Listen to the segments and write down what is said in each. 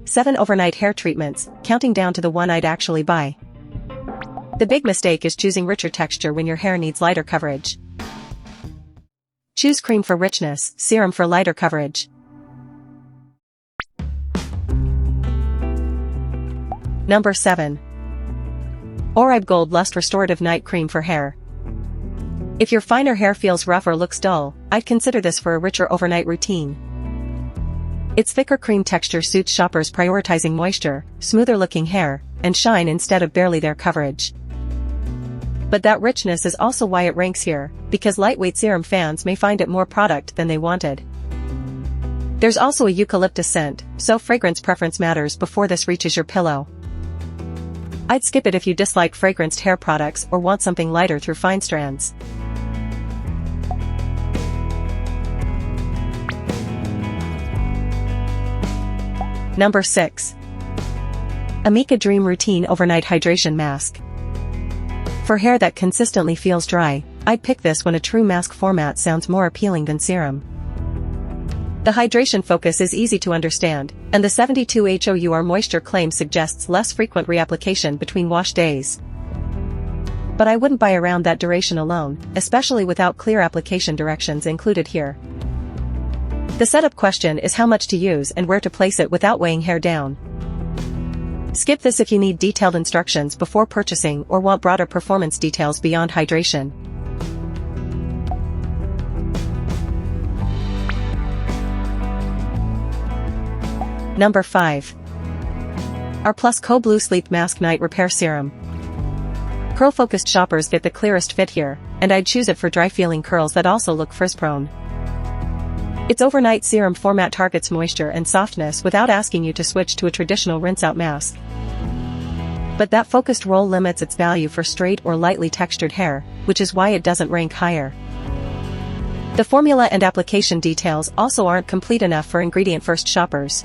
7 overnight hair treatments, counting down to the one I'd actually buy. The big mistake is choosing richer texture when your hair needs lighter coverage. Choose cream for richness, serum for lighter coverage. Number 7. Oribe Gold Lust Restorative Night Cream for Hair. If your finer hair feels rough or looks dull, I'd consider this for a richer overnight routine. Its thicker cream texture suits shoppers prioritizing moisture, smoother-looking hair, and shine instead of barely there coverage. But that richness is also why it ranks here, because lightweight serum fans may find it more product than they wanted. There's also a eucalyptus scent, so fragrance preference matters before this reaches your pillow. I'd skip it if you dislike fragranced hair products or want something lighter through fine strands. Number 6. Amika Dream Routine Overnight Hydration Mask. For hair that consistently feels dry, I'd pick this when a true mask format sounds more appealing than serum. The hydration focus is easy to understand, and the 72 HOUR moisture claim suggests less frequent reapplication between wash days. But I wouldn't buy around that duration alone, especially without clear application directions included here. The setup question is how much to use and where to place it without weighing hair down. Skip this if you need detailed instructions before purchasing or want broader performance details beyond hydration. Number 5. R+Co Bleu Sleep Masque Night Repair Serum. Curl-focused shoppers get the clearest fit here, and I'd choose it for dry-feeling curls that also look frizz-prone. Its overnight serum format targets moisture and softness without asking you to switch to a traditional rinse-out mask. But that focused roll limits its value for straight or lightly textured hair, which is why it doesn't rank higher. The formula and application details also aren't complete enough for ingredient-first shoppers.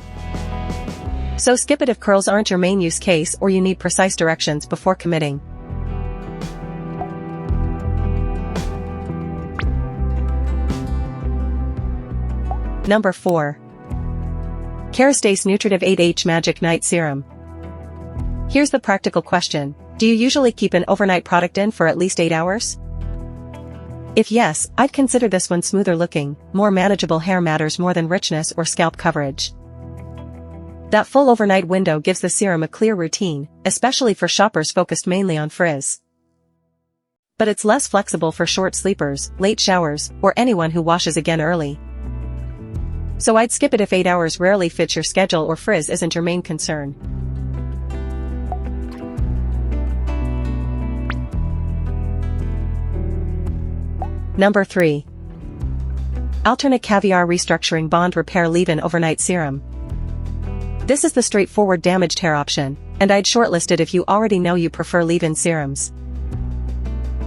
So skip it if curls aren't your main use case or you need precise directions before committing. Number 4. Kerastase Nutritive 8H Magic Night Serum. Here's the practical question: do you usually keep an overnight product in for at least 8 hours? If yes, I'd consider this one smoother looking, more manageable hair matters more than richness or scalp coverage. That full overnight window gives the serum a clear routine, especially for shoppers focused mainly on frizz. But it's less flexible for short sleepers, late showers, or anyone who washes again early. So I'd skip it if 8 hours rarely fits your schedule or frizz isn't your main concern. Number 3. Alterna Caviar Restructuring Bond Repair Leave-In Overnight Serum. This is the straightforward damaged hair option, and I'd shortlist it if you already know you prefer leave-in serums.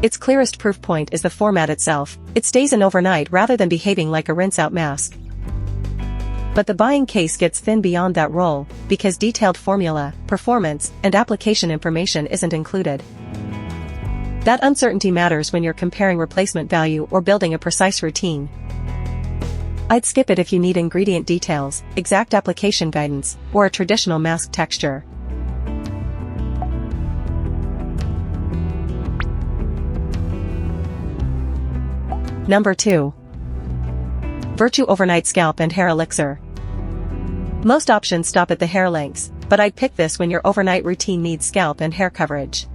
Its clearest proof point is the format itself. It stays in overnight rather than behaving like a rinse-out mask. But the buying case gets thin beyond that role, because detailed formula, performance, and application information isn't included. That uncertainty matters when you're comparing replacement value or building a precise routine. I'd skip it if you need ingredient details, exact application guidance, or a traditional mask texture. Number 2. Virtue Overnight Scalp and Hair Elixir. Most options stop at the hair lengths, but I'd pick this when your overnight routine needs scalp and hair coverage.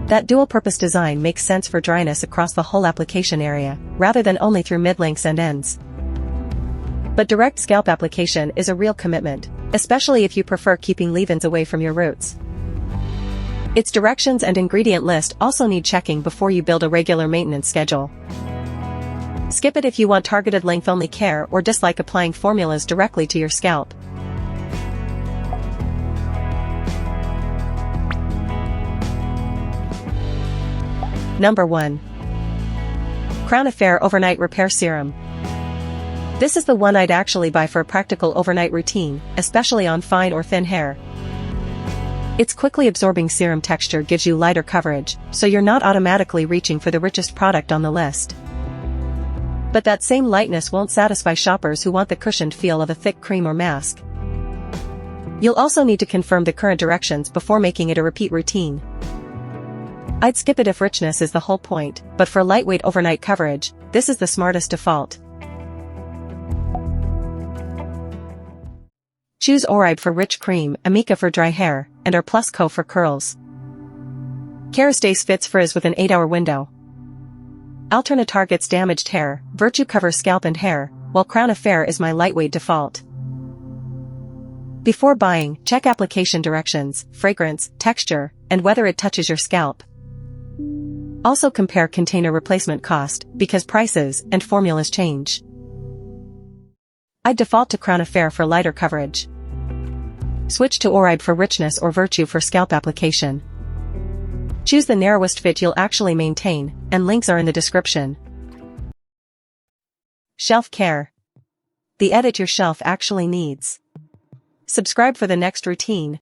That dual-purpose design makes sense for dryness across the whole application area, rather than only through mid-lengths and ends. But direct scalp application is a real commitment, especially if you prefer keeping leave-ins away from your roots. Its directions and ingredient list also need checking before you build a regular maintenance schedule. Skip it if you want targeted length-only care or dislike applying formulas directly to your scalp. Number 1. Crown Affair Overnight Repair Serum. This is the one I'd actually buy for a practical overnight routine, especially on fine or thin hair. Its quickly absorbing serum texture gives you lighter coverage, so you're not automatically reaching for the richest product on the list. But that same lightness won't satisfy shoppers who want the cushioned feel of a thick cream or mask. You'll also need to confirm the current directions before making it a repeat routine. I'd skip it if richness is the whole point, but for lightweight overnight coverage, this is the smartest default. Choose Oribe for rich cream, Amika for dry hair, and R+Co for curls. Kerastase fits frizz with an 8-hour window. Alterna targets damaged hair, Virtue covers scalp and hair, while Crown Affair is my lightweight default. Before buying, check application directions, fragrance, texture, and whether it touches your scalp. Also compare container replacement cost, because prices and formulas change. I'd default to Crown Affair for lighter coverage. Switch to Oribe for richness or Virtue for scalp application. Choose the narrowest fit you'll actually maintain, and links are in the description. Shelf care. The edit your shelf actually needs. Subscribe for the next routine.